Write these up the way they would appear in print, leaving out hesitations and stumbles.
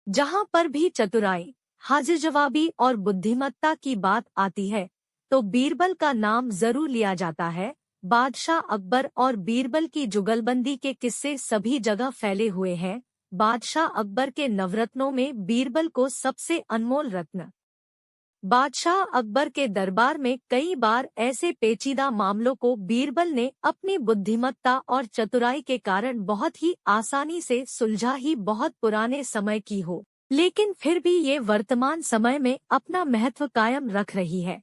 जहां पर भी चतुराई, हाजिर जवाबी और बुद्धिमत्ता की बात आती है तो बीरबल का नाम जरूर लिया जाता है। बादशाह अकबर और बीरबल की जुगलबंदी के किस्से सभी जगह फैले हुए हैं। बादशाह अकबर के नवरत्नों में बीरबल को सबसे अनमोल रत्न। बादशाह अकबर के दरबार में कई बार ऐसे पेचीदा मामलों को बीरबल ने अपनी बुद्धिमत्ता और चतुराई के कारण बहुत ही आसानी से सुलझा ही बहुत पुराने समय की हो, लेकिन फिर भी ये वर्तमान समय में अपना महत्व कायम रख रही है।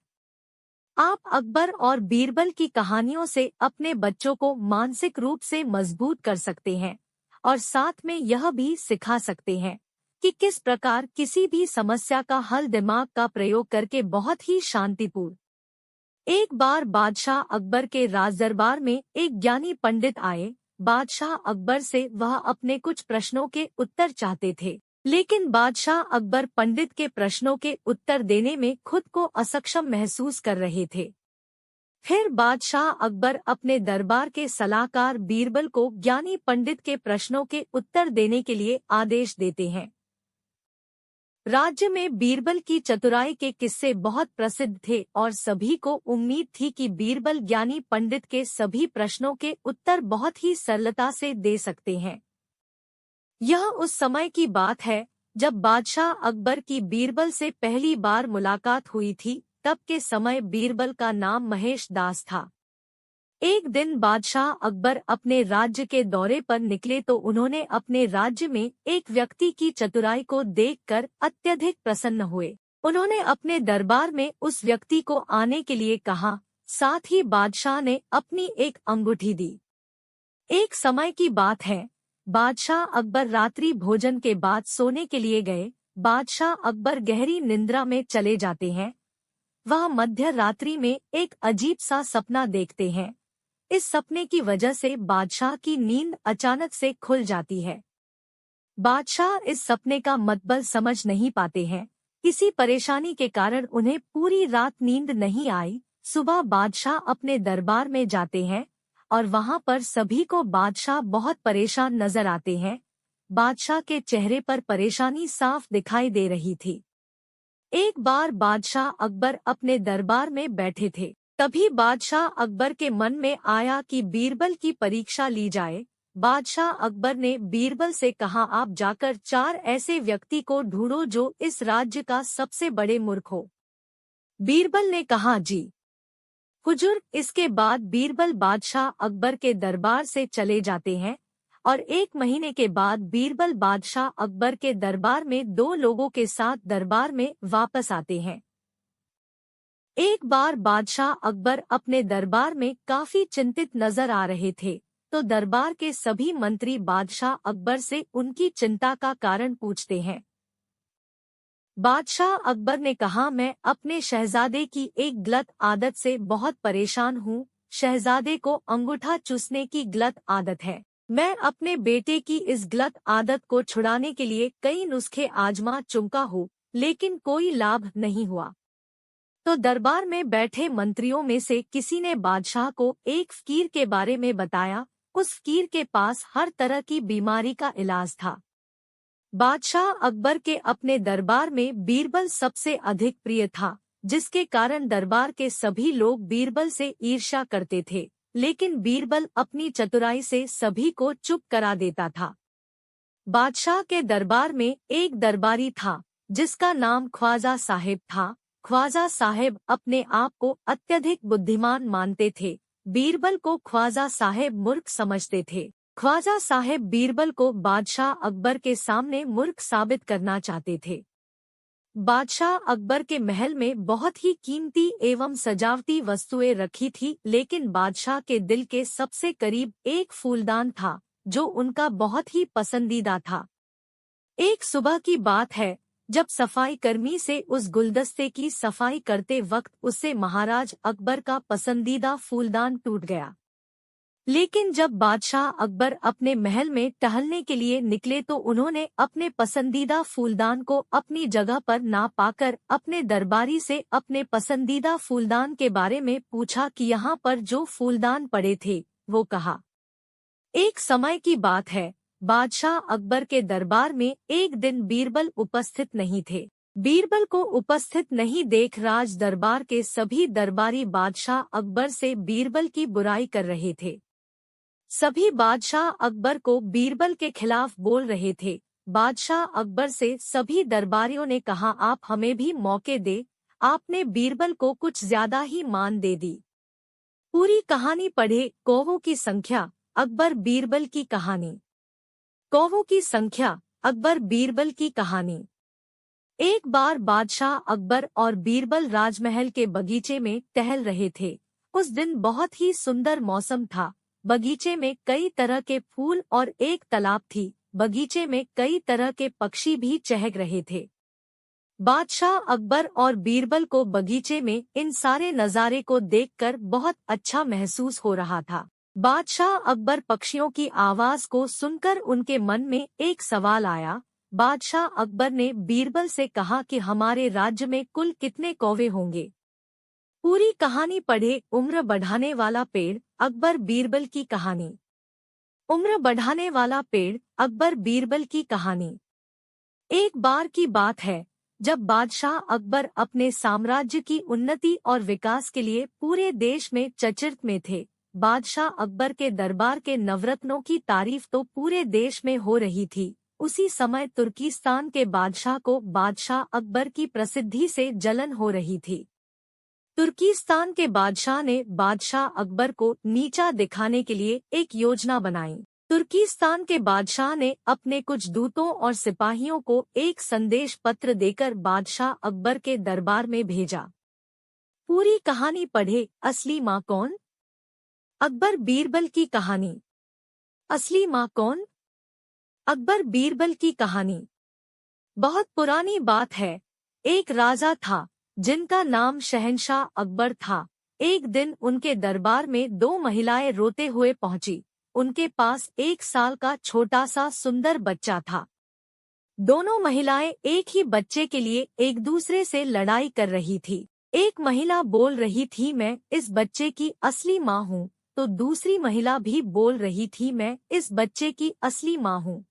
आप अकबर और बीरबल की कहानियों से अपने बच्चों को मानसिक रूप से मजबूत कर सकते हैं और साथ में यह भी सिखा सकते हैं कि किस प्रकार किसी भी समस्या का हल दिमाग का प्रयोग करके बहुत ही शांतिपूर्ण। एक बार बादशाह अकबर के राजदरबार में एक ज्ञानी पंडित आए। बादशाह अकबर से वह अपने कुछ प्रश्नों के उत्तर चाहते थे, लेकिन बादशाह अकबर पंडित के प्रश्नों के उत्तर देने में खुद को असक्षम महसूस कर रहे थे। फिर बादशाह अकबर अपने दरबार के सलाहकार बीरबल को ज्ञानी पंडित के प्रश्नों के उत्तर देने के लिए आदेश देते हैं। राज्य में बीरबल की चतुराई के किस्से बहुत प्रसिद्ध थे और सभी को उम्मीद थी कि बीरबल ज्ञानी पंडित के सभी प्रश्नों के उत्तर बहुत ही सरलता से दे सकते हैं। यह उस समय की बात है जब बादशाह अकबर की बीरबल से पहली बार मुलाकात हुई थी। तब के समय बीरबल का नाम महेश दास था। एक दिन बादशाह अकबर अपने राज्य के दौरे पर निकले तो उन्होंने अपने राज्य में एक व्यक्ति की चतुराई को देखकर अत्यधिक प्रसन्न हुए। उन्होंने अपने दरबार में उस व्यक्ति को आने के लिए कहा। साथ ही बादशाह ने अपनी एक अंगूठी दी। एक समय की बात है, बादशाह अकबर रात्रि भोजन के बाद सोने के लिए गए। बादशाह अकबर गहरी निद्रा में चले जाते हैं। वह मध्य रात्रि में एक अजीब सा सपना देखते हैं। इस सपने की वजह से बादशाह की नींद अचानक से खुल जाती है। बादशाह इस सपने का मतलब समझ नहीं पाते हैं। किसी परेशानी के कारण उन्हें पूरी रात नींद नहीं आई। सुबह बादशाह अपने दरबार में जाते हैं और वहां पर सभी को बादशाह बहुत परेशान नजर आते हैं। बादशाह के चेहरे पर परेशानी साफ दिखाई दे रही थी। एक बार बादशाह अकबर अपने दरबार में बैठे थे। तभी बादशाह अकबर के मन में आया कि बीरबल की परीक्षा ली जाए। बादशाह अकबर ने बीरबल से कहा, आप जाकर 4 ऐसे व्यक्ति को ढूंढो जो इस राज्य का सबसे बड़े मूर्ख हो। बीरबल ने कहा, जी हुजूर। इसके बाद बीरबल बादशाह अकबर के दरबार से चले जाते हैं और 1 महीने के बाद बीरबल बादशाह अकबर के दरबार में 2 लोगों के साथ दरबार में वापस आते हैं। एक बार बादशाह अकबर अपने दरबार में काफी चिंतित नजर आ रहे थे, तो दरबार के सभी मंत्री बादशाह अकबर से उनकी चिंता का कारण पूछते हैं। बादशाह अकबर ने कहा, मैं अपने शहजादे की एक गलत आदत से बहुत परेशान हूँ। शहजादे को अंगूठा चूसने की गलत आदत है। मैं अपने बेटे की इस गलत आदत को छुड़ाने के लिए कई नुस्खे आजमा चुका हूँ, लेकिन कोई लाभ नहीं हुआ। तो दरबार में बैठे मंत्रियों में से किसी ने बादशाह को एक फकीर के बारे में बताया। उस फकीर के पास हर तरह की बीमारी का इलाज था। बादशाह अकबर के अपने दरबार में बीरबल सबसे अधिक प्रिय था, जिसके कारण दरबार के सभी लोग बीरबल से ईर्ष्या करते थे, लेकिन बीरबल अपनी चतुराई से सभी को चुप करा देता था। बादशाह के दरबार में एक दरबारी था जिसका नाम ख्वाजा साहिब था। ख्वाजा साहिब अपने आप को अत्यधिक बुद्धिमान मानते थे। बीरबल को ख्वाजा साहिब मूर्ख समझते थे। ख्वाजा साहिब बीरबल को बादशाह अकबर के सामने मूर्ख साबित करना चाहते थे। बादशाह अकबर के महल में बहुत ही कीमती एवं सजावटी वस्तुएं रखी थी, लेकिन बादशाह के दिल के सबसे करीब एक फूलदान था जो उनका बहुत ही पसंदीदा था। एक सुबह की बात है, जब सफाई कर्मी से उस गुलदस्ते की सफाई करते वक्त उससे महाराज अकबर का पसंदीदा फूलदान टूट गया। लेकिन जब बादशाह अकबर अपने महल में टहलने के लिए निकले तो उन्होंने अपने पसंदीदा फूलदान को अपनी जगह पर ना पाकर अपने दरबारी से अपने पसंदीदा फूलदान के बारे में पूछा कि यहाँ पर जो फूलदान पड़े थे वो कहाँ। एक समय की बात है, बादशाह अकबर के दरबार में एक दिन बीरबल उपस्थित नहीं थे। बीरबल को उपस्थित नहीं देख राज दरबार के सभी दरबारी बादशाह अकबर से बीरबल की बुराई कर रहे थे। सभी बादशाह अकबर को बीरबल के खिलाफ बोल रहे थे। बादशाह अकबर से सभी दरबारियों ने कहा, आप हमें भी मौके दे। आपने बीरबल को कुछ ज्यादा ही मान दे दी। पूरी कहानी पढ़े। कौवों की संख्या, अकबर बीरबल की कहानी। कौवों की संख्या, अकबर बीरबल की कहानी। एक बार बादशाह अकबर और बीरबल राजमहल के बगीचे में टहल रहे थे। उस दिन बहुत ही सुंदर मौसम था। बगीचे में कई तरह के फूल और एक तालाब थी। बगीचे में कई तरह के पक्षी भी चहक रहे थे। बादशाह अकबर और बीरबल को बगीचे में इन सारे नज़ारे को देखकर बहुत अच्छा महसूस हो रहा था। बादशाह अकबर पक्षियों की आवाज को सुनकर उनके मन में एक सवाल आया। बादशाह अकबर ने बीरबल से कहा कि हमारे राज्य में कुल कितने कौवे होंगे। पूरी कहानी पढ़े। उम्र बढ़ाने वाला पेड़, अकबर बीरबल की कहानी। उम्र बढ़ाने वाला पेड़, अकबर बीरबल की कहानी। एक बार की बात है जब बादशाह अकबर अपने साम्राज्य की उन्नति और विकास के लिए पूरे देश में चर्चित में थे। बादशाह अकबर के दरबार के नवरत्नों की तारीफ तो पूरे देश में हो रही थी। उसी समय तुर्किस्तान के बादशाह को बादशाह अकबर की प्रसिद्धि से जलन हो रही थी। तुर्किस्तान के बादशाह ने बादशाह अकबर को नीचा दिखाने के लिए एक योजना बनाई। तुर्किस्तान के बादशाह ने अपने कुछ दूतों और सिपाहियों को एक संदेश पत्र देकर बादशाह अकबर के दरबार में भेजा। पूरी कहानी पढ़े। असली माँ कौन? अकबर बीरबल की कहानी। असली माँ कौन? अकबर बीरबल की कहानी। बहुत पुरानी बात है। एक राजा था जिनका नाम शहंशाह अकबर था। एक दिन उनके दरबार में दो महिलाएं रोते हुए पहुंची। उनके पास 1 साल का छोटा सा सुंदर बच्चा था। दोनों महिलाएं एक ही बच्चे के लिए एक दूसरे से लड़ाई कर रही थी। एक महिला बोल रही थी, मैं इस बच्चे की असली माँ हूँ, तो दूसरी महिला भी बोल रही थी, मैं इस बच्चे की असली माँ हूँ।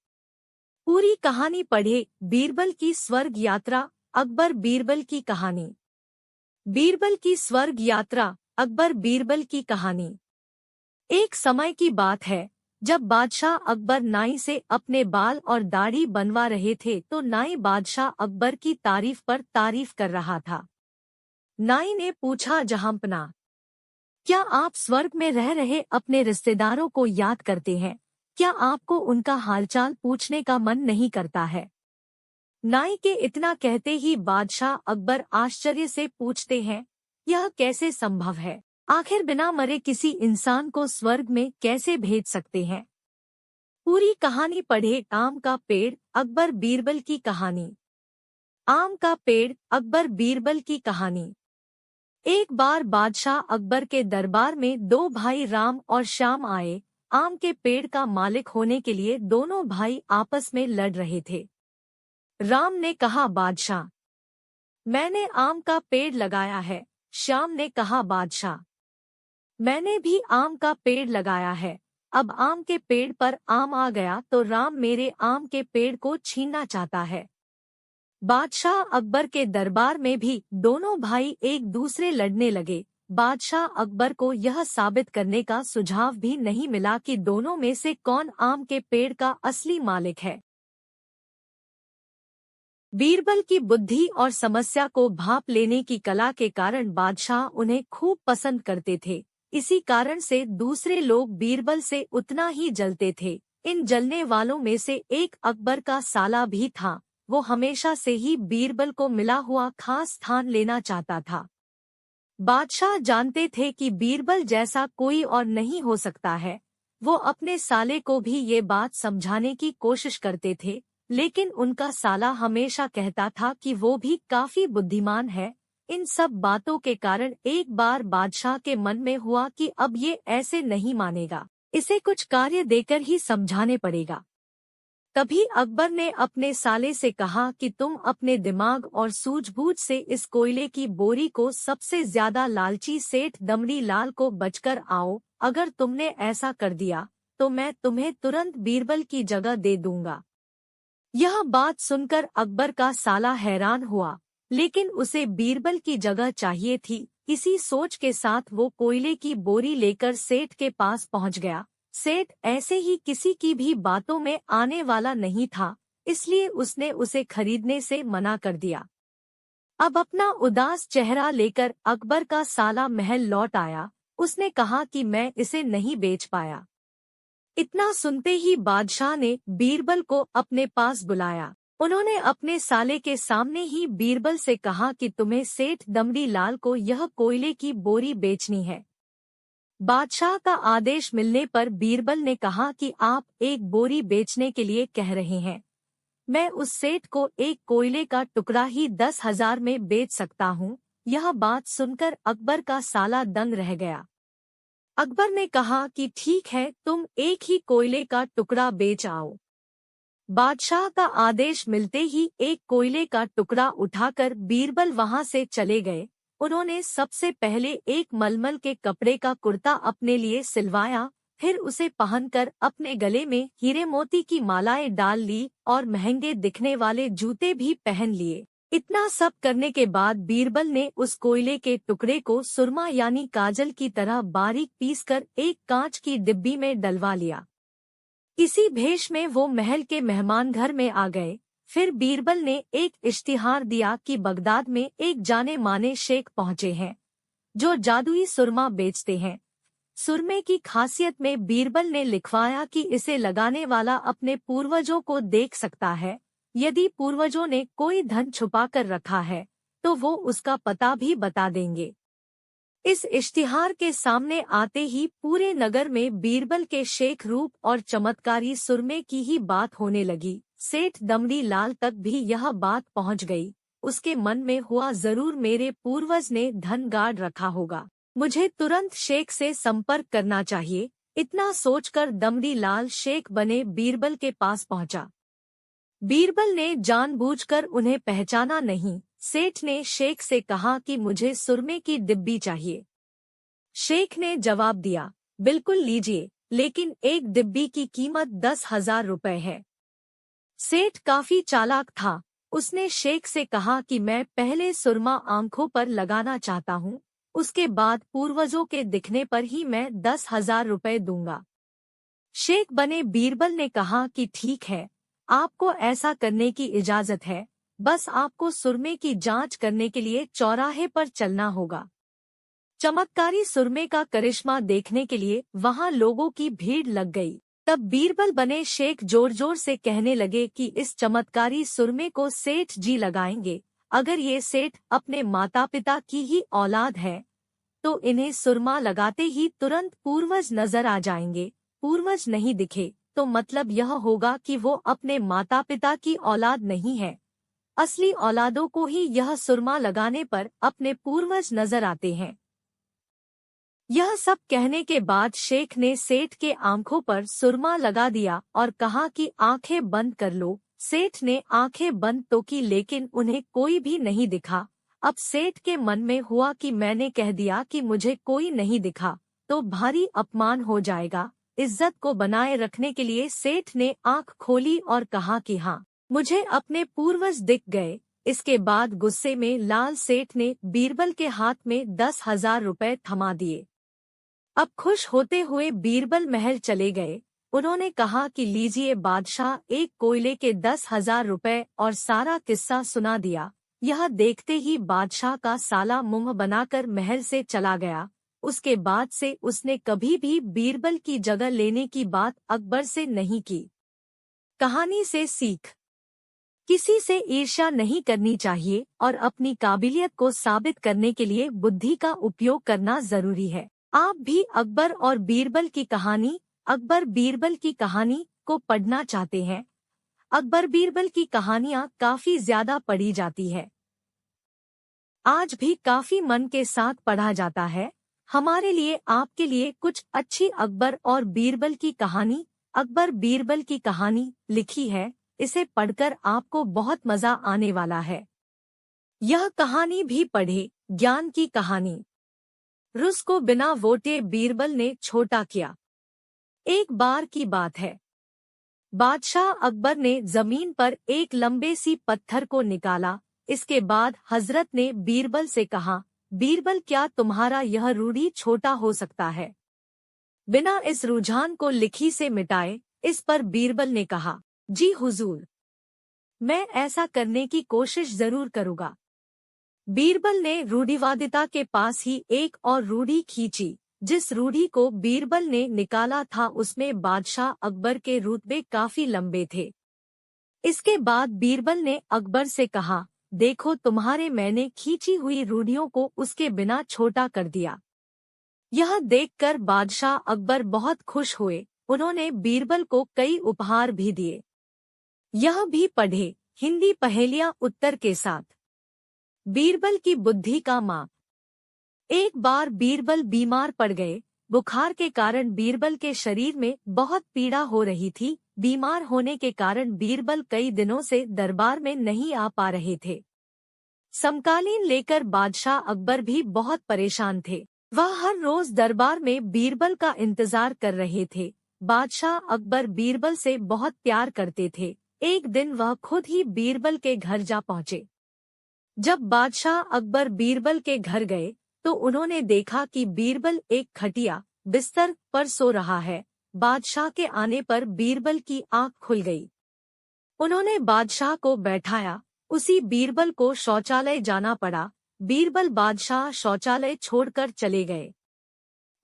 पूरी कहानी पढ़े। बीरबल की स्वर्ग यात्रा, अकबर बीरबल की कहानी। बीरबल की स्वर्ग यात्रा, अकबर बीरबल की कहानी। एक समय की बात है जब बादशाह अकबर नाई से अपने बाल और दाढ़ी बनवा रहे थे तो नाई बादशाह अकबर की तारीफ पर तारीफ कर रहा था। नाई ने पूछा, जहांपना, क्या आप स्वर्ग में रह रहे अपने रिश्तेदारों को याद करते हैं? क्या आपको उनका हालचाल पूछने का मन नहीं करता है? नाई के इतना कहते ही बादशाह अकबर आश्चर्य से पूछते हैं, यह कैसे संभव है? आखिर बिना मरे किसी इंसान को स्वर्ग में कैसे भेज सकते हैं? पूरी कहानी पढ़े। आम का पेड़, अकबर बीरबल की कहानी। आम का पेड़, अकबर बीरबल की कहानी। एक बार बादशाह अकबर के दरबार में 2 भाई राम और श्याम आए। आम के पेड़ का मालिक होने के लिए दोनों भाई आपस में लड़ रहे थे। राम ने कहा, बादशाह, मैंने आम का पेड़ लगाया है। श्याम ने कहा, बादशाह, मैंने भी आम का पेड़ लगाया है। अब आम के पेड़ पर आम आ गया तो राम मेरे आम के पेड़ को छीनना चाहता है। बादशाह अकबर के दरबार में भी दोनों भाई एक दूसरे लड़ने लगे। बादशाह अकबर को यह साबित करने का सुझाव भी नहीं मिला कि दोनों में से कौन आम के पेड़ का असली मालिक है। बीरबल की बुद्धि और समस्या को भांप लेने की कला के कारण बादशाह उन्हें खूब पसंद करते थे। इसी कारण से दूसरे लोग बीरबल से उतना ही जलते थे। इन जलने वालों में से एक अकबर का साला भी था। वो हमेशा से ही बीरबल को मिला हुआ खास स्थान लेना चाहता था। बादशाह जानते थे कि बीरबल जैसा कोई और नहीं हो सकता है। वो अपने साले को भी ये बात समझाने की कोशिश करते थे, लेकिन उनका साला हमेशा कहता था कि वो भी काफी बुद्धिमान है। इन सब बातों के कारण एक बार बादशाह के मन में हुआ कि अब ये ऐसे नहीं मानेगा, इसे कुछ कार्य देकर ही समझाने पड़ेगा। तभी अकबर ने अपने साले से कहा कि तुम अपने दिमाग और सूझबूझ से इस कोयले की बोरी को सबसे ज्यादा लालची सेठ दमड़ी लाल को बचकर आओ। अगर तुमने ऐसा कर दिया तो मैं तुम्हें तुरंत बीरबल की जगह दे दूंगा। यह बात सुनकर अकबर का साला हैरान हुआ, लेकिन उसे बीरबल की जगह चाहिए थी। इसी सोच के साथ वो कोयले की बोरी लेकर सेठ के पास पहुंच गया। सेठ ऐसे ही किसी की भी बातों में आने वाला नहीं था, इसलिए उसने उसे खरीदने से मना कर दिया। अब अपना उदास चेहरा लेकर अकबर का साला महल लौट आया। उसने कहा कि मैं इसे नहीं बेच पाया। इतना सुनते ही बादशाह ने बीरबल को अपने पास बुलाया। उन्होंने अपने साले के सामने ही बीरबल से कहा कि तुम्हें सेठ दमड़ी लाल को यह कोयले की बोरी बेचनी है। बादशाह का आदेश मिलने पर बीरबल ने कहा कि आप एक बोरी बेचने के लिए कह रहे हैं। मैं उस सेठ को एक कोयले का टुकड़ा ही 10,000 में बेच सकता हूँ। यह बात सुनकर अकबर का साला दंग रह गया। अकबर ने कहा कि ठीक है, तुम एक ही कोयले का टुकड़ा बेच आओ। बादशाह का आदेश मिलते ही एक कोयले का टुकड़ा उठाकर बीरबल वहां से चले गए। उन्होंने सबसे पहले एक मलमल के कपड़े का कुर्ता अपने लिए सिलवाया, फिर उसे पहनकर अपने गले में हीरे मोती की मालाएं डाल ली और महंगे दिखने वाले जूते भी पहन लिए। इतना सब करने के बाद बीरबल ने उस कोयले के टुकड़े को सुरमा यानी काजल की तरह बारीक पीसकर एक कांच की डिब्बी में डलवा लिया। इसी भेष में वो महल के मेहमान घर में आ गए। फिर बीरबल ने एक इश्तिहार दिया कि बगदाद में एक जाने माने शेख पहुंचे हैं जो जादुई सुरमा बेचते हैं। सुरमे की खासियत में बीरबल ने लिखवाया कि इसे लगाने वाला अपने पूर्वजों को देख सकता है। यदि पूर्वजों ने कोई धन छुपा कर रखा है तो वो उसका पता भी बता देंगे। इस इश्तिहार के सामने आते ही पूरे नगर में बीरबल के शेख रूप और चमत्कारी सुरमे की ही बात होने लगी। सेठ दमड़ी लाल तक भी यह बात पहुंच गई। उसके मन में हुआ, जरूर मेरे पूर्वज ने धन गाड़ रखा होगा, मुझे तुरंत शेख से संपर्क करना चाहिए। इतना सोचकर दमड़ी लाल शेख बने बीरबल के पास पहुंचा। बीरबल ने जानबूझकर उन्हें पहचाना नहीं। सेठ ने शेख से कहा कि मुझे सुरमे की डिब्बी चाहिए। शेख ने जवाब दिया, बिल्कुल लीजिए, लेकिन एक डिब्बी की कीमत 10,000 रुपए है। सेठ काफी चालाक था। उसने शेख से कहा कि मैं पहले सुरमा आंखों पर लगाना चाहता हूँ, उसके बाद पूर्वजों के दिखने पर ही मैं 10,000 रुपए दूंगा। शेख बने बीरबल ने कहा कि ठीक है, आपको ऐसा करने की इजाजत है, बस आपको सुरमे की जांच करने के लिए चौराहे पर चलना होगा। चमत्कारी सुरमे का करिश्मा देखने के लिए वहां लोगों की भीड़ लग गई। तब बीरबल बने शेख जोर जोर से कहने लगे कि इस चमत्कारी सुरमे को सेठ जी लगाएंगे। अगर ये सेठ अपने माता पिता की ही औलाद है तो इन्हें सुरमा लगाते ही तुरंत पूर्वज नजर आ जाएंगे। पूर्वज नहीं दिखे तो मतलब यह होगा कि वो अपने माता पिता की औलाद नहीं है। असली औलादों को ही यह सुरमा लगाने पर अपने पूर्वज नजर आते हैं। यह सब कहने के बाद शेख ने सेठ के आंखों पर सुरमा लगा दिया और कहा कि आंखें बंद कर लो। सेठ ने आंखें बंद तो की, लेकिन उन्हें कोई भी नहीं दिखा। अब सेठ के मन में हुआ कि मैंने कह दिया कि मुझे कोई नहीं दिखा तो भारी अपमान हो जाएगा। इज्जत को बनाए रखने के लिए सेठ ने आंख खोली और कहा कि हाँ, मुझे अपने पूर्वज दिख गए। इसके बाद गुस्से में लाल सेठ ने बीरबल के हाथ में 10,000 रुपए थमा दिए। अब खुश होते हुए बीरबल महल चले गए। उन्होंने कहा कि लीजिए बादशाह, एक कोयले के 10,000 रुपए, और सारा किस्सा सुना दिया। यह देखते ही बादशाह का साला मुंह बनाकर महल से चला गया। उसके बाद से उसने कभी भी बीरबल की जगह लेने की बात अकबर से नहीं की। कहानी से सीख, किसी से ईर्ष्या नहीं करनी चाहिए और अपनी काबिलियत को साबित करने के लिए बुद्धि का उपयोग करना जरूरी है। आप भी अकबर और बीरबल की कहानी, अकबर बीरबल की कहानी को पढ़ना चाहते हैं? अकबर बीरबल की कहानियाँ काफी ज्यादा पढ़ी जाती है। आज भी काफी मन के साथ पढ़ा जाता है। हमारे लिए, आपके लिए कुछ अच्छी अकबर और बीरबल की कहानी, अकबर बीरबल की कहानी लिखी है। इसे पढ़कर आपको बहुत मजा आने वाला है। यह कहानी भी पढ़े। ज्ञान की कहानी। रूस को बिना वोटे बीरबल ने छोटा किया। एक बार की बात है, बादशाह अकबर ने जमीन पर एक लंबे सी पत्थर को निकाला। इसके बाद हजरत ने बीरबल से कहा, बीरबल क्या तुम्हारा यह रूढ़ी छोटा हो सकता है? बिना इस रुझान को लिखी से मिटाए। इस पर बीरबल ने कहा, जी हुजूर, मैं ऐसा करने की कोशिश जरूर करूँगा। बीरबल ने रूढ़िवादिता के पास ही एक और रूढ़ी खींची। जिस रूढ़ी को बीरबल ने निकाला था उसमें बादशाह अकबर के रुतबे काफी लंबे थे। इसके बाद बीरबल ने अकबर से कहा, देखो तुम्हारे मैंने खींची हुई रूढ़ियों को उसके बिना छोटा कर दिया। यह देखकर बादशाह अकबर बहुत खुश हुए। उन्होंने बीरबल को कई उपहार भी दिए। यह भी पढ़े, हिंदी पहेलियां उत्तर के साथ। बीरबल की बुद्धि का माप। एक बार बीरबल बीमार पड़ गए। बुखार के कारण बीरबल के शरीर में बहुत पीड़ा हो रही थी। बीमार होने के कारण बीरबल कई दिनों से दरबार में नहीं आ पा रहे थे। समकालीन लेकर बादशाह अकबर भी बहुत परेशान थे। वह हर रोज दरबार में बीरबल का इंतजार कर रहे थे। बादशाह अकबर बीरबल से बहुत प्यार करते थे। एक दिन वह खुद ही बीरबल के घर जा पहुंचे। जब बादशाह अकबर बीरबल के घर गए तो उन्होंने देखा कि बीरबल एक खटिया बिस्तर पर सो रहा है। बादशाह के आने पर बीरबल की आंख खुल गई। उन्होंने बादशाह को बैठाया। उसी बीरबल को शौचालय जाना पड़ा। बीरबल बादशाह शौचालय छोड़कर चले गए।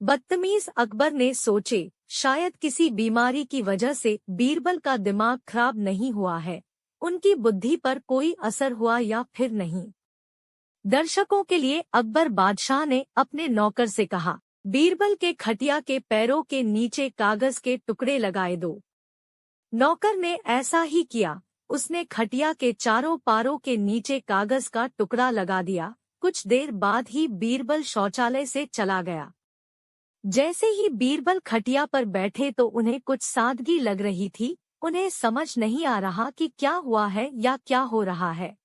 बदतमीज अकबर ने सोचे, शायद किसी बीमारी की वजह से बीरबल का दिमाग खराब नहीं हुआ है, उनकी बुद्धि पर कोई असर हुआ या फिर नहीं। दर्शकों के लिए अकबर बादशाह ने अपने नौकर से कहा, बीरबल के खटिया के पैरों के नीचे कागज के टुकड़े लगाए दो। नौकर ने ऐसा ही किया। उसने खटिया के चारों पारों के नीचे कागज का टुकड़ा लगा दिया। कुछ देर बाद ही बीरबल शौचालय से चला गया। जैसे ही बीरबल खटिया पर बैठे तो उन्हें कुछ सादगी लग रही थी। उन्हें समझ नहीं आ रहा कि क्या हुआ है या क्या हो रहा है।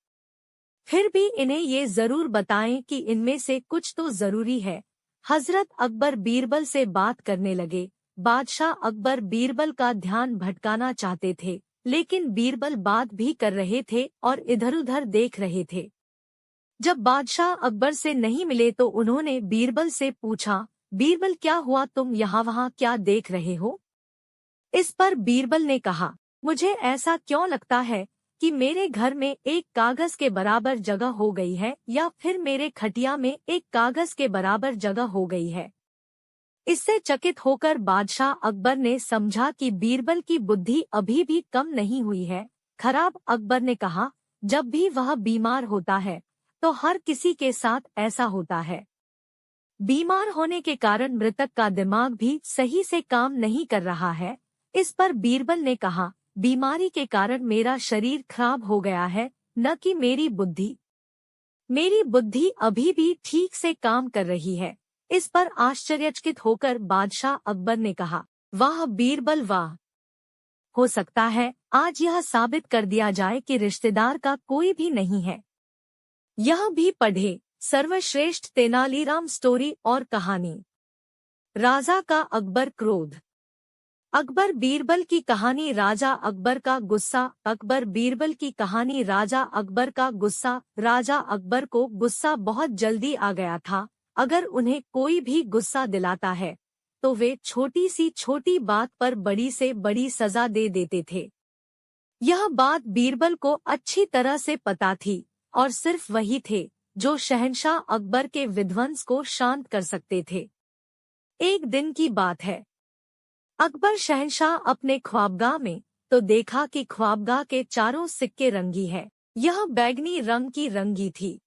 फिर भी इन्हें ये जरूर बताएं कि इनमें से कुछ तो जरूरी है। हजरत अकबर बीरबल से बात करने लगे। बादशाह अकबर बीरबल का ध्यान भटकाना चाहते थे, लेकिन बीरबल बात भी कर रहे थे और इधर-उधर देख रहे थे। जब बादशाह अकबर से नहीं मिले तो उन्होंने बीरबल से पूछा, बीरबल क्या हुआ, तुम यहाँ वहाँ क्या देख रहे हो? इस पर बीरबल ने कहा, मुझे ऐसा क्यों लगता है कि मेरे घर में एक कागज के बराबर जगह हो गई है या फिर मेरे खटिया में एक कागज के बराबर जगह हो गई है। इससे चकित होकर बादशाह अकबर ने समझा कि बीरबल की बुद्धि अभी भी कम नहीं हुई है। खराब अकबर ने कहा, जब भी वह बीमार होता है तो हर किसी के साथ ऐसा होता है। बीमार होने के कारण मृतक का दिमाग भी सही से काम नहीं कर रहा है। इस पर बीरबल ने कहा, बीमारी के कारण मेरा शरीर खराब हो गया है, न कि मेरी बुद्धि। मेरी बुद्धि अभी भी ठीक से काम कर रही है। इस पर आश्चर्यचकित होकर बादशाह अकबर ने कहा, वाह बीरबल वाह! हो सकता है आज यह साबित कर दिया जाए कि रिश्तेदार का कोई भी नहीं है। यह भी पढ़े, सर्वश्रेष्ठ तेनालीराम स्टोरी और कहानी। राजा का अकबर क्रोध। अकबर बीरबल की कहानी। राजा अकबर का गुस्सा। अकबर बीरबल की कहानी। राजा अकबर का गुस्सा। राजा अकबर को गुस्सा बहुत जल्दी आ गया था। अगर उन्हें कोई भी गुस्सा दिलाता है तो वे छोटी सी छोटी बात पर बड़ी से बड़ी सजा दे देते थे। यह बात बीरबल को अच्छी तरह से पता थी और सिर्फ वही थे जो शहंशाह अकबर के विध्वंस को शांत कर सकते थे। एक दिन की बात है, अकबर शहंशाह अपने ख्वाबगाह में तो देखा कि ख्वाबगाह के चारों सिक्के रंगी है। यह बैगनी रंग की रंगी थी।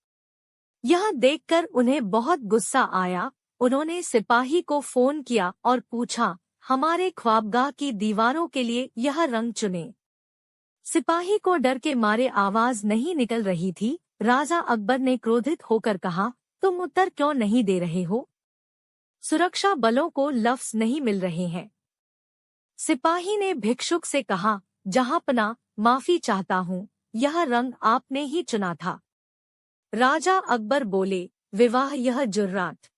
यह देखकर उन्हें बहुत गुस्सा आया। उन्होंने सिपाही को फोन किया और पूछा, हमारे ख्वाबगाह की दीवारों के लिए यह रंग चुने। सिपाही को डर के मारे आवाज नहीं निकल रही थी। राजा अकबर ने क्रोधित होकर कहा, तुम उत्तर क्यों नहीं दे रहे हो? सुरक्षा बलों को लफ्ज नहीं मिल रहे हैं। सिपाही ने भिक्षुक से कहा, जहांपना, माफी चाहता हूँ, यह रंग आपने ही चुना था। राजा अकबर बोले, विवाह यह जुर्रात।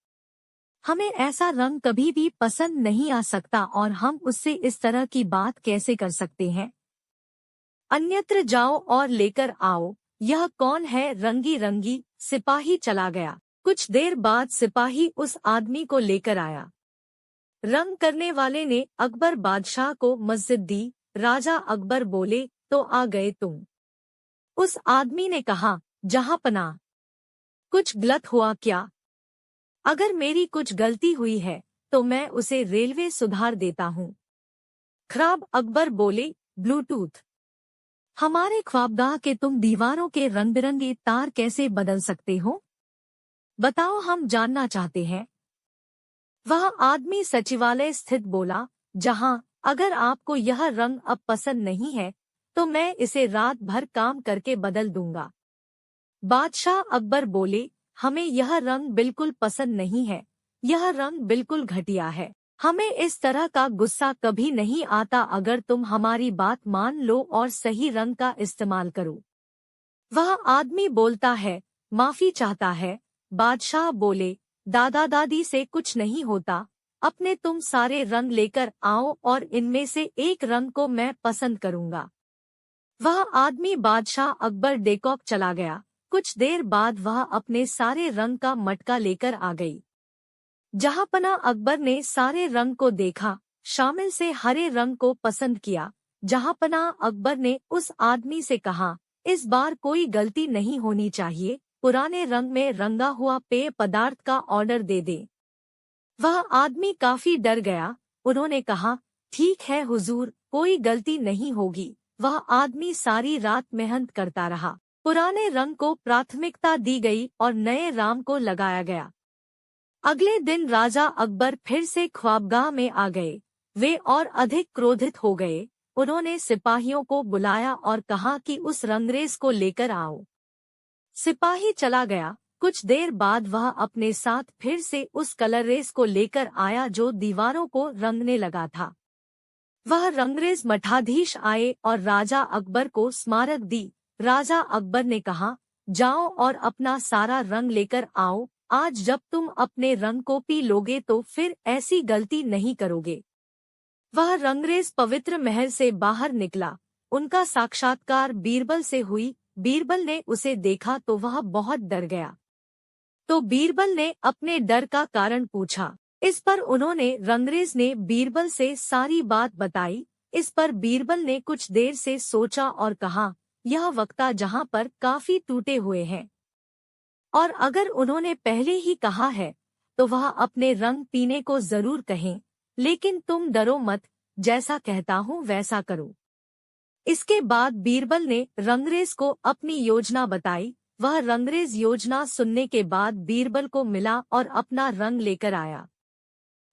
हमें ऐसा रंग कभी भी पसंद नहीं आ सकता और हम उससे इस तरह की बात कैसे कर सकते हैं। अन्यत्र जाओ और लेकर आओ। यह कौन है रंगी रंगी? सिपाही चला गया। कुछ देर बाद सिपाही उस आदमी को लेकर आया। रंग करने वाले ने अकबर बादशाह को मस्जिद दी। राजा अकबर बोले, तो आ गए तुम? उस आदमी ने कहा, जहांपनाह, कुछ गलत हुआ क्या? अगर मेरी कुछ गलती हुई है तो मैं उसे रेलवे सुधार देता हूँ। खराब अकबर बोले, ब्लूटूथ, हमारे ख्वाबगाह के तुम दीवारों के रंग बिरंगे तार कैसे बदल सकते हो? बताओ, हम जानना चाहते हैं। वह आदमी सचिवालय स्थित बोला, जहां अगर आपको यह रंग अब पसंद नहीं है तो मैं इसे रात भर काम करके बदल दूंगा। बादशाह अकबर बोले, हमें यह रंग बिल्कुल पसंद नहीं है। यह रंग बिल्कुल घटिया है। हमें इस तरह का गुस्सा कभी नहीं आता अगर तुम हमारी बात मान लो और सही रंग का इस्तेमाल करो। वह आदमी बोलता है, माफी चाहता है। बादशाह बोले, दादा दादी से कुछ नहीं होता। अपने तुम सारे रंग लेकर आओ और इनमें से एक रंग को मैं पसंद करूंगा। वह आदमी बादशाह अकबर डेकॉक चला गया। कुछ देर बाद वह अपने सारे रंग का मटका लेकर आ गई। जहांपनाह अकबर ने सारे रंग को देखा, शामिल से हरे रंग को पसंद किया। जहांपनाह अकबर ने उस आदमी से कहा, इस बार कोई गलती नहीं होनी चाहिए, पुराने रंग में रंगा हुआ पेय पदार्थ का ऑर्डर दे दे। वह आदमी काफी डर गया। उन्होंने कहा, ठीक है हुजूर, कोई गलती नहीं होगी। वह आदमी सारी रात मेहनत करता रहा। पुराने रंग को प्राथमिकता दी गई और नए राम को लगाया गया। अगले दिन राजा अकबर फिर से ख्वाबगाह में आ गए। वे और अधिक क्रोधित हो गए। उन्होंने सिपाहियों को बुलाया और कहा कि उस रंगरेज को लेकर आओ। सिपाही चला गया। कुछ देर बाद वह अपने साथ फिर से उस कलररेज को लेकर आया जो दीवारों को रंगने लगा था। वह रंगरेज मठाधीश आए और राजा अकबर को स्मारक दी। राजा अकबर ने कहा, जाओ और अपना सारा रंग लेकर आओ। आज जब तुम अपने रंग को पी लोगे तो फिर ऐसी गलती नहीं करोगे। वह रंगरेज पवित्र महल से बाहर निकला। उनका साक्षात्कार बीरबल से हुई। बीरबल ने उसे देखा तो वह बहुत डर गया। तो बीरबल ने अपने डर का कारण पूछा। इस पर उन्होंने रंगरेज ने बीरबल से सारी बात बताई। इस पर बीरबल ने कुछ देर से सोचा और कहा, यह वक्ता जहां पर काफी टूटे हुए हैं, और अगर उन्होंने पहले ही कहा है तो वह अपने रंग पीने को जरूर कहें। लेकिन तुम डरो मत, जैसा कहता हूँ वैसा करो। इसके बाद बीरबल ने रंगरेज को अपनी योजना बताई। वह रंगरेज योजना सुनने के बाद बीरबल को मिला और अपना रंग लेकर आया।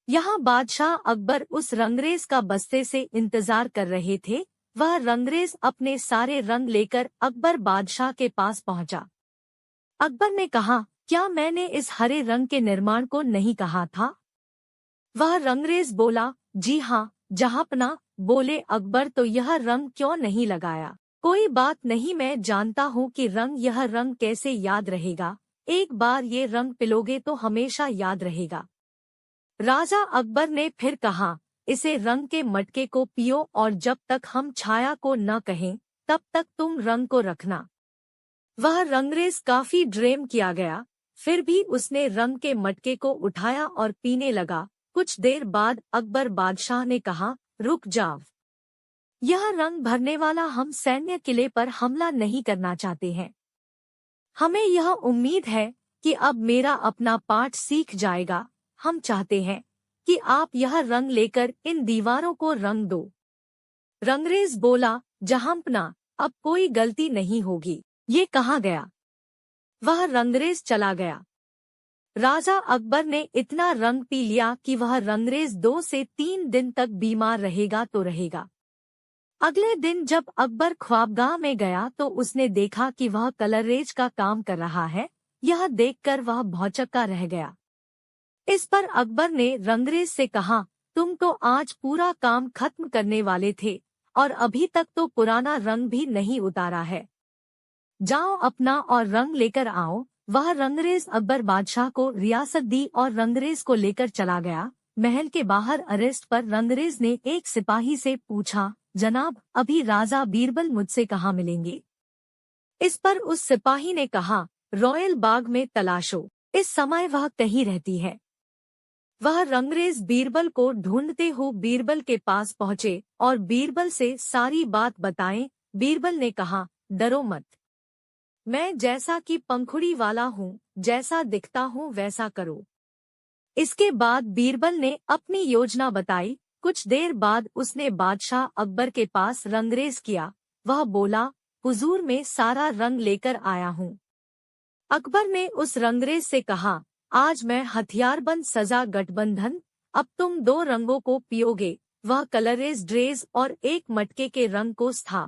यहाँ बादशाह अकबर उस रंगरेज का बस्ते से इंतजार कर रहे थे। वह रंगरेज अपने सारे रंग लेकर अकबर बादशाह के पास पहुंचा। अकबर ने कहा, क्या मैंने इस हरे रंग के निर्माण को नहीं कहा था? वह रंगरेज बोला, जी हाँ जहांपनाह। बोले अकबर, तो यह रंग क्यों नहीं लगाया? कोई बात नहीं, मैं जानता हूँ कि यह रंग कैसे याद रहेगा। एक बार ये रंग पिलोगे तो हमेशा याद रहेगा। राजा अकबर ने फिर कहा, इसे रंग के मटके को पियो और जब तक हम छाया को न कहें तब तक तुम रंग को रखना। वह रंगरेज काफी ड्रेम किया गया, फिर भी उसने रंग के मटके को उठाया और पीने लगा। कुछ देर बाद अकबर बादशाह ने कहा, रुक जाओ। यह रंग भरने वाला हम सैन्य किले पर हमला नहीं करना चाहते हैं। हमें यह उम्मीद है कि अब मेरा अपना पाठ सीख जाएगा। हम चाहते हैं कि आप यह रंग लेकर इन दीवारों को रंग दो। रंगरेज बोला, जहांपनाह, अब कोई गलती नहीं होगी। ये कहाँ गया? वह रंगरेज चला गया। राजा अकबर ने इतना रंग पी लिया कि वह रंगरेज 2 से 3 दिन तक बीमार रहेगा तो रहेगा। अगले दिन जब अकबर ख्वाबगाह में गया तो उसने देखा कि वह कलररेज का काम कर रहा है। यह देखकर वह भौचक्का रह गया। इस पर अकबर ने रंगरेज से कहा, तुम तो आज पूरा काम खत्म करने वाले थे और अभी तक तो पुराना रंग भी नहीं उतारा है। जाओ अपना और रंग लेकर आओ। वह रंगरेज अकबर बादशाह को रियासत दी और रंगरेज को लेकर चला गया। महल के बाहर अरेस्ट पर रंगरेज ने एक सिपाही से पूछा, जनाब, अभी राजा बीरबल मुझसे कहाँ मिलेंगे? इस पर उस सिपाही ने कहा, रॉयल बाग में तलाशो, इस समय वह कहीं रहती है। वह रंगरेज बीरबल को ढूंढते हुए बीरबल के पास पहुंचे और बीरबल से सारी बात बताएं। बीरबल ने कहा, डरो मत, मैं जैसा कि पंखुड़ी वाला हूँ, जैसा दिखता हूँ वैसा करो। इसके बाद बीरबल ने अपनी योजना बताई। कुछ देर बाद उसने बादशाह अकबर के पास रंगरेज किया। वह बोला, हुजूर में सारा रंग लेकर आया हूँ। अकबर ने उस रंगरेज से कहा, आज मैं हथियारबंद सजा गठबंधन, अब तुम 2 रंगों को पियोगे। वह कलरेज ड्रेस और एक मटके के रंग को था।